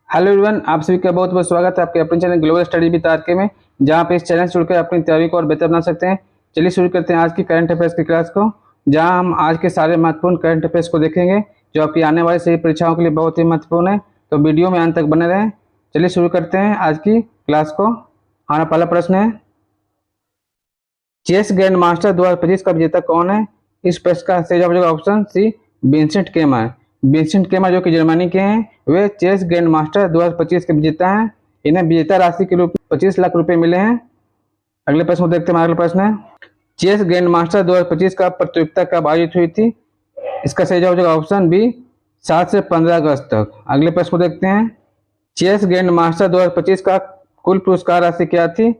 Hello everyone, आप सभी का बहुत बहुत स्वागत है आपके अपने channel global study with R K में, जहां पे इस चैनल से जुड़कर अपनी तैयारी को और बेहतर बना सकते हैं। चलिए शुरू करते हैं आज की करंट अफेयर्स की क्लास को, जहां हम आज के सारे महत्वपूर्ण करंट अफेयर्स को देखेंगे जो आपकी आने वाली सभी परीक्षाओं के लिए बहुत ही महत्वपूर्ण है। तो वीडियो में अंत तक बने रहें। चलिए शुरू करते हैं आज की क्लास को। हमारा पहला प्रश्न है, चेस ग्रैंड मास्टर 2025 का विजेता कौन है? इस प्रश्न का सही जवाब होगा ऑप्शन सी, विंसेंट केमर। विंसेंट केमर जो कि जर्मनी के हैं, वे चेस ग्रैंड मास्टर 2025 के विजेता हैं। इन्हें विजेता राशि के रूप में 25 लाख रुपए मिले हैं। अगले प्रश्न को देखते हैं। अगला प्रश्न है, चेस ग्रैंड मास्टर 2025 का प्रतियोगिता कब आयोजित हुई थी? इसका सही जवाब होगा ऑप्शन बी, 7 से 15 अगस्त तक। अगले प्रश्न को देखते हैं, चेस ग्रैंड मास्टर 2025 का कुल पुरस्कार राशि क्या थी?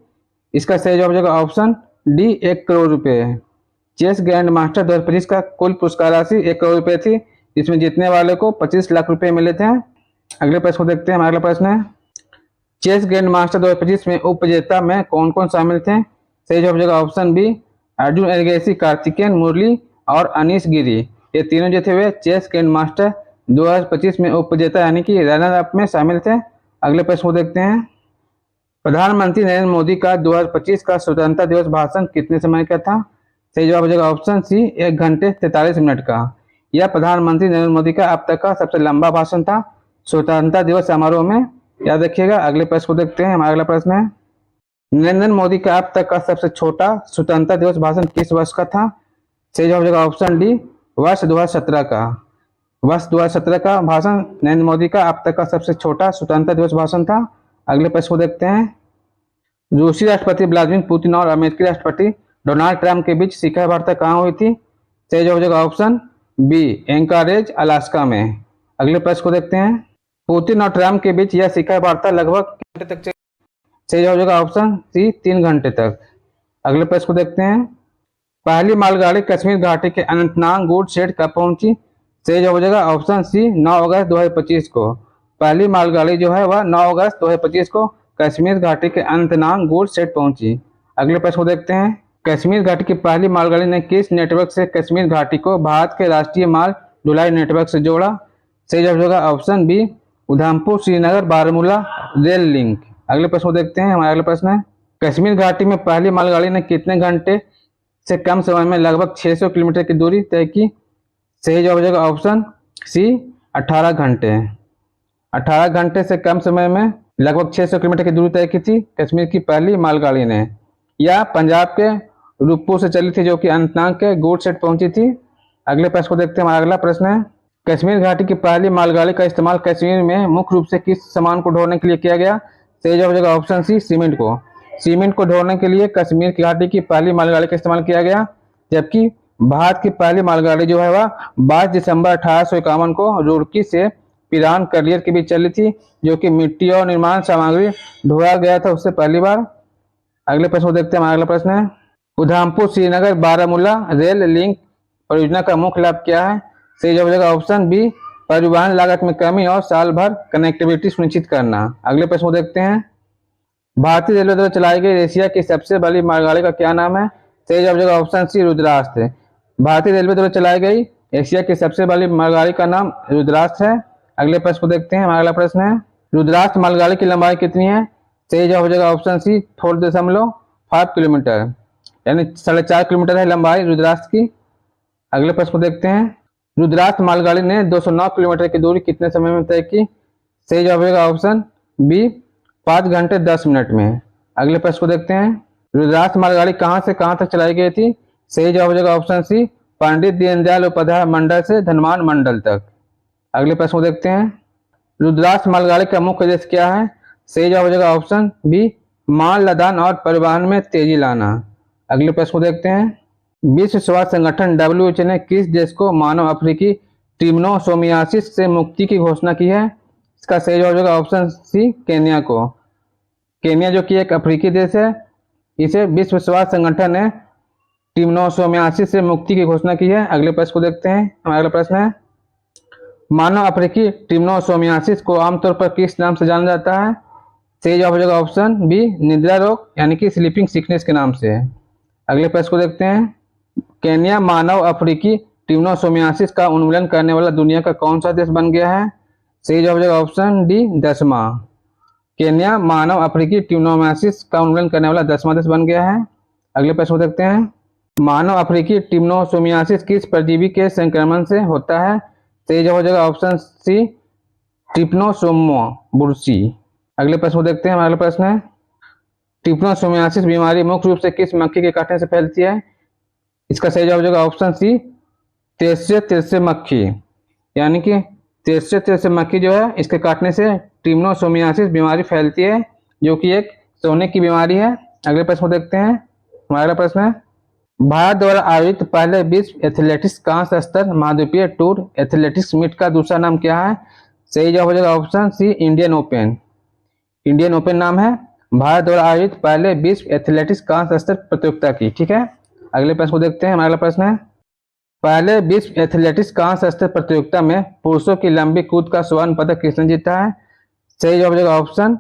इसका सही जवाब होगा ऑप्शन डी, 1 करोड़ रुपए। चेस ग्रैंड मास्टर 2025 का कुल पुरस्कार राशि 1 करोड़ रुपए थी, जिसमें जीतने वाले को 25 लाख रुपए मिले थे। अगले प्रश्न को देखते हैं। अगला प्रश्न है, चेस ग्रैंड मास्टर 2025 में उपविजेता में कौन कौन शामिल थे? सही जवाब होगा ऑप्शन बी, अर्जुन एरगेसी, कार्तिकेयन मुरली और अनीश गिरी। ये तीनों जो थे वे चेस ग्रैंड मास्टर 2025 में उपविजेता यानी कि रनर अप में शामिल थे। अगले प्रश्न को देखते हैं, प्रधानमंत्री नरेंद्र मोदी का 2025 का स्वतंत्रता दिवस भाषण कितने समय का था? सही जवाब हो जाएगा ऑप्शन सी, 1 घंटे 43 मिनट का। यह प्रधानमंत्री नरेंद्र मोदी का अब तक का सबसे लंबा भाषण था स्वतंत्रता दिवस समारोह में, याद रखिएगा। अगले प्रश्न को देखते हैं। हमारा अगला प्रश्न है, नरेंद्र मोदी का अब तक का सबसे छोटा स्वतंत्रता दिवस भाषण किस वर्ष का था? सही जवाब हो जाएगा ऑप्शन डी, वर्ष 2017 का। वर्ष 2017 का भाषण नरेंद्र मोदी का अब तक का सबसे छोटा स्वतंत्रता दिवस भाषण था। अगले प्रश्न को देखते हैं, रूसी राष्ट्रपति व्लादिमीर पुतिन और अमेरिकी राष्ट्रपति डोनाल्ड ट्रंप के बीच शिखर वार्ता कहाँ हुई थी? सही जवाब हो जाएगा ऑप्शन बी, एंकारेज, अलास्का में। अगले प्रश्न को देखते हैं, पुतिन और ट्रंप के बीच यह शिखर वार्ता लगभग घंटे तक चली? सही जवाब हो जाएगा ऑप्शन सी, 3 घंटे तक। अगले प्रश्न को देखते हैं, पहली मालगाड़ी कश्मीर घाटी के अनंतनाग गुड शेड कब पहुंची? सही जवाब हो जाएगा ऑप्शन सी, 9 अगस्त 2025 को। पहली मालगाड़ी जो है वह 9 अगस्त 2025 को कश्मीर घाटी के अनंतनाग गुड शेड पहुंची। अगले प्रश्न को देखते हैं, कश्मीर घाटी की पहली मालगाड़ी ने किस नेटवर्क से कश्मीर घाटी को भारत के राष्ट्रीय माल ढुलाई नेटवर्क से जोड़ा? सही जवाब होगा option B, Udhampur Srinagar Baramulla rail link. अगले प्रश्न को देखते हैं। हमारा अगला प्रश्न है, कश्मीर घाटी में पहली मालगाड़ी ने कितने घंटे से कम समय में लगभग 600 किलोमीटर की दूरी तय की? सही जवाब हो जाएगा ऑप्शन सी, 18 घंटे। 18 घंटे से कम समय में लगभग 600 किलोमीटर की दूरी तय की थी कश्मीर की पहली मालगाड़ी ने। यह पंजाब के रूपपुर से चली थी, जो कि अनंतनाग के गुड शेड पहुंची थी। अगले प्रश्न को देखते हैं। हमारा अगला प्रश्न है, कश्मीर घाटी की पहली मालगाड़ी का इस्तेमाल कश्मीर में मुख्य रूप से किस सामान को ढोने के लिए किया गया? सही जवाब हो जाएगा ऑप्शन सी, सीमेंट को। सीमेंट को ढोने के लिए कश्मीर की घाटी की पहली मालगाड़ी का इस्तेमाल किया गया, जबकि भारत की पहली मालगाड़ी जो है वह 22 दिसंबर 1851 को रुड़की से पिरान कलियर के बीच चली थी, जो कि मिट्टी और निर्माण सामग्री ढोया गया था उससे पहली बार। अगले प्रश्न को देखते हैं। हमारा अगला प्रश्न है, उधमपुर श्रीनगर बारामूला रेल लिंक परियोजना का मुख्य लाभ क्या है? सही जवाब हो जाएगा ऑप्शन बी, परिवहन लागत में कमी और साल भर कनेक्टिविटी सुनिश्चित करना। अगले प्रश्न को देखते हैं, भारतीय रेलवे द्वारा चलाई गई एशिया की सबसे बड़ी मालगाड़ी का क्या नाम है? सही जवाब हो जाएगा ऑप्शन सी, रुद्रास्त्र। भारतीय रेलवे द्वारा चलाई गई एशिया की सबसे बड़ी मालगाड़ी का नाम रुद्रास्त्र है। अगले प्रश्न को देखते हैं। हमारा अगला प्रश्न है, रुद्रास्त्र मालगाड़ी की लंबाई कितनी है? सही जवाब हो जाएगा ऑप्शन सी, 4.5 किलोमीटर, यानी 4.5 किलोमीटर है लंबाई रुद्रास्त्र की। अगले प्रश्न को देखते हैं, रुद्रास्त्र मालगाड़ी ने 209 किलोमीटर की दूरी कितने समय में तय की? सही जवाब होगा ऑप्शन बी, 5 घंटे 10 मिनट में। अगले प्रश्न को देखते हैं, रुद्रास्त्र मालगाड़ी कहां से कहां तक चलाई गई थी? सही जवाब हो जाएगा ऑप्शन सी, पंडित दीनदयाल उपाध्याय मंडल से धनवान मंडल तक। अगले प्रश्न को देखते हैं, रुद्रास्त्र मालगाड़ी का मुख्य उद्देश्य क्या है? सही जवाब हो जाएगा ऑप्शन बी, माल लदान और परिवहन में तेजी लाना। अगले प्रश्न को देखते हैं, विश्व स्वास्थ्य संगठन WHO ने किस देश को मानव अफ्रीकी ट्रिप्नोसोमियासिस से मुक्ति की घोषणा की है? इसका सही जवाब होगा ऑप्शन सी, केन्या को। केन्या जो कि एक अफ्रीकी देश है, इसे विश्व स्वास्थ्य संगठन ने ट्रिप्नोसोमियासिस से मुक्ति की घोषणा की है। अगले प्रश्न को देखते हैं। हमारा अगला प्रश्न है, मानव अफ्रीकी ट्रिप्नोसोमियासिस को आमतौर पर किस नाम से जाना जाता है? सही जवाब हो जाएगा ऑप्शन बी, निद्रा रोग यानी कि स्लीपिंग सिकनेस के नाम से। अगले प्रश्न को देखते हैं, केन्या मानव अफ्रीकी ट्रिप्नोसोमियासिस का उन्मूलन करने वाला दुनिया का कौन सा देश बन गया है? सही जवाब हो जाएगा ऑप्शन डी 10वां। केन्या मानव अफ्रीकी टिम्नोमाइसिस का उन्मूलन करने वाला 10वां देश बन गया है। अगले प्रश्न को देखते हैं। मानव अफ्रीकी टिम्नोसोमियासिस किस परजीवी के संक्रमण से होता है? सही जवाब हो जाएगा ऑप्शन सी ट्रिप्नोसोमा बुर्सी। अगले प्रश्न को देखते हैं। हमारा अगला प्रश्न है, ट्रिप्नोसोमियासिस बीमारी मुख्य रूप से किस मक्खी के काटने से फैलती है? इसका सही जवाब हो जाएगा ऑप्शन सी तेरसे मक्खी, यानी कि तेरसे मक्खी जो है इसके काटने से ट्रिप्नोसोमियासिस बीमारी फैलती है, जो कि एक सोने की बीमारी है। अगले प्रश्न को देखते हैं। हमारा अगला प्रश्न है, भारत द्वारा आयोजित पहले विश्व एथलेटिक्स कांस्य स्तर महाद्वीपीय टूर एथलेटिक्स मीट का दूसरा नाम क्या है? सही जवाब हो जाएगा option C Indian Open. Indian Open नाम है भारत द्वारा आयोजित पहले विश्व एथलेटिक्स कांस्य स्तर प्रतियोगिता की। ठीक है, अगले प्रश्न को देखते हैं। हमारा अगला प्रश्न है, पहले विश्व एथलेटिक्स कांस्य स्तर प्रतियोगिता में पुरुषों की लंबी कूद का स्वर्ण पदक किसने जीता है? सही जवाब हो जाएगा ऑप्शन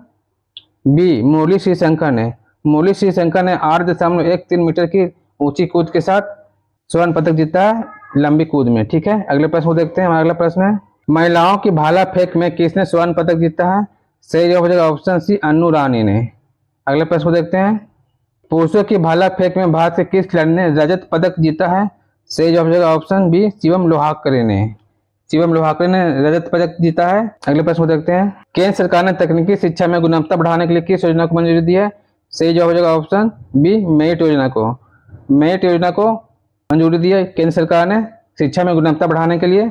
बी मुरली श्रीशंकर ने। मुरली श्रीशंकर ने 8.13 मीटर की ऊंची कूद के साथ स्वर्ण पदक जीता है लंबी कूद में। ठीक है, अगले प्रश्न को देखते हैं। हमारा अगला प्रश्न है, महिलाओं की भाला फेंक में किसने स्वर्ण पदक जीता है? सही जवाब हो जाएगा ऑप्शन सी अन्नू रानी ने। अगले प्रश्न को देखते हैं, पुरुषों की भाला फेंक में भारत के किस खिलाड़ी ने रजत पदक जीता है? सही जवाब हो जाएगा ऑप्शन बी शिवम लोहाकरे ने। शिवम लोहाकरे ने रजत पदक जीता है। अगले प्रश्न को देखते हैं, केंद्र सरकार ने तकनीकी शिक्षा में गुणवत्ता बढ़ाने के लिए किस योजना को मंजूरी दी है? सही जवाब हो जाएगा ऑप्शन बी मेरिट योजना को। मेरिट योजना को मंजूरी दी है केंद्र सरकार ने शिक्षा में गुणवत्ता बढ़ाने के लिए।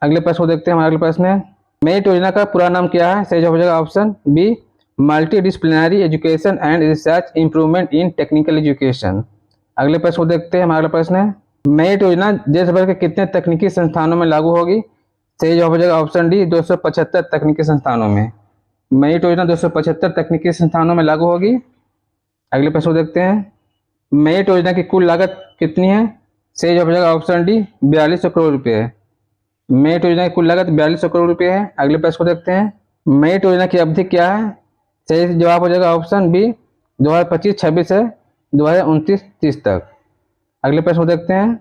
अगले प्रश्न को देखते हैं। हमारा अगला प्रश्न है, मेरिट योजना का पूरा नाम क्या है? सही जवाब हो जाएगा option B multi disciplinary education and research improvement in technical education. अगले प्रश्न को देखते हैं। हमारा अगला प्रश्न है, मेरिट योजना देश भर के कितने तकनीकी संस्थानों में लागू होगी? सही जवाब हो जाएगा ऑप्शन डी 275 तकनीकी संस्थानों में। मेरिट योजना 275 तकनीकी संस्थानों में लागू होगी। अगले प्रश्न को देखते हैं, मेरिट योजना की कुल लागत कितनी है? सही जवाब हो जाएगा ऑप्शन डी 4200 करोड़ रुपये। मेरिट योजना की कुल लागत 4200 करोड़ रुपये है। अगले प्रश्न को देखते हैं, मेरिट योजना की अवधि क्या है? सही जवाब हो जाएगा ऑप्शन बी 2025-26 से 2029-30 तक। अगले प्रश्न को देखते हैं,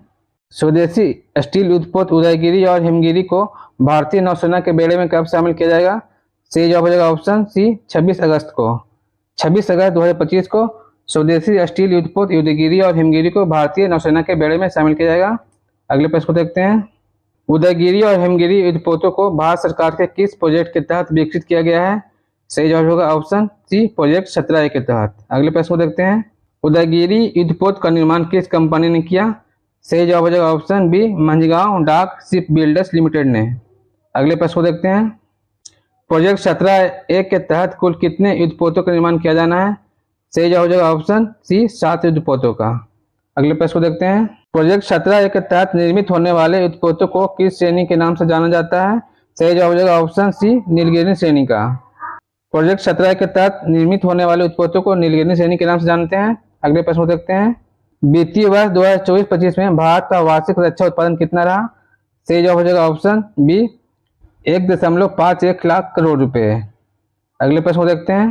स्वदेशी स्टील उत्पोत उदयगिरी और हिमगिरी को भारतीय नौसेना के बेड़े में कब शामिल किया जाएगा? सही जवाब हो जाएगा ऑप्शन सी 26 अगस्त को। 26 अगस्त 2025 को स्वदेशी स्टील युद्धपोत उदयगिरी और हिमगिरी को भारतीय नौसेना के बेड़े में शामिल किया जाएगा। अगले प्रश्न को देखते हैं, उदयगिरी और हिमगिरी युद्धपोतों को भारत सरकार के किस प्रोजेक्ट के तहत विकसित किया गया है? सही जवाब होगा ऑप्शन सी प्रोजेक्ट 17A के तहत। अगले प्रश्न को देखते हैं, उदयगिरी युद्धपोत का निर्माण किस कंपनी ने किया? सही जवाब हो जाएगा ऑप्शन बी मंझगांव डाक शिप बिल्डर्स लिमिटेड ने। अगले प्रश्न को देखते हैं, प्रोजेक्ट 17A के तहत कुल कितने युद्धपोतों का निर्माण किया जाना है? सही जवाब हो जाएगा ऑप्शन सी 7 युद्धपोतों का। अगले प्रश्न को देखते हैं, प्रोजेक्ट 17A के तहत निर्मित होने वाले युद्धपोतों को किस श्रेणी के नाम से जाना जाता है? सही जवाब हो जाएगा ऑप्शन सी नीलगिरी श्रेणी का। प्रोजेक्ट 17A के तहत निर्मित होने वाले उत्पादों को नीलगिरी श्रेणी के नाम से जानते हैं। अगले प्रश्न को देखते हैं, वित्तीय वर्ष 2024-25 में भारत का वार्षिक रक्षा उत्पादन कितना रहा? सही जवाब हो जाएगा ऑप्शन बी 1.51 लाख करोड़ रुपए। अगले प्रश्न को देखते हैं,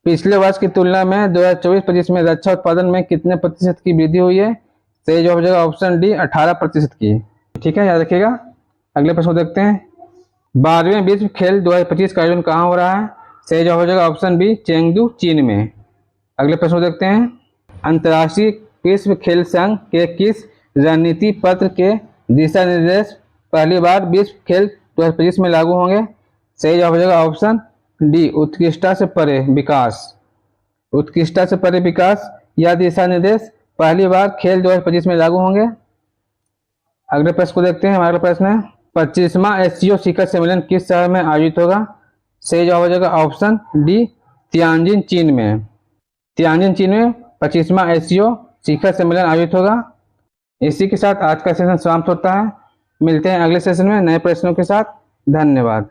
पिछले वर्ष की तुलना में 2024-25 में रक्षा उत्पादन में कितने प्रतिशत की वृद्धि हुई है? सही जवाब हो जाएगा ऑप्शन डी 18% की। ठीक है, याद रखिएगा। अगले प्रश्न को देखते हैं, 12वें विश्व खेल 2025 का आयोजन कहाँ हो रहा है? सही जवाब हो जाएगा ऑप्शन बी चेंगडू चीन में। अगले प्रश्न को देखते हैं, अंतर्राष्ट्रीय विश्व खेल संघ के किस रणनीति पत्र के दिशा निर्देश पहली बार विश्व खेल 2025 में लागू होंगे? सही जवाब हो जाएगा ऑप्शन डी उत्कृष्टता से परे विकास। उत्कृष्टता से परे विकास या दिशा निर्देश पहली बार खेल 2025 में लागू होंगे। अगले प्रश्न को देखते हैं। हमारा अगला प्रश्न है, 25वां एससीओ शिखर सम्मेलन किस शहर में आयोजित होगा? सही जवाब हो जाएगा ऑप्शन डी तियानजिन चीन में। तियानजिन चीन में 25वां एससीओ शिखर सम्मेलन आयोजित होगा। इसी के साथ आज का सेशन समाप्त होता है। मिलते हैं अगले सेशन में नए प्रश्नों के साथ। धन्यवाद।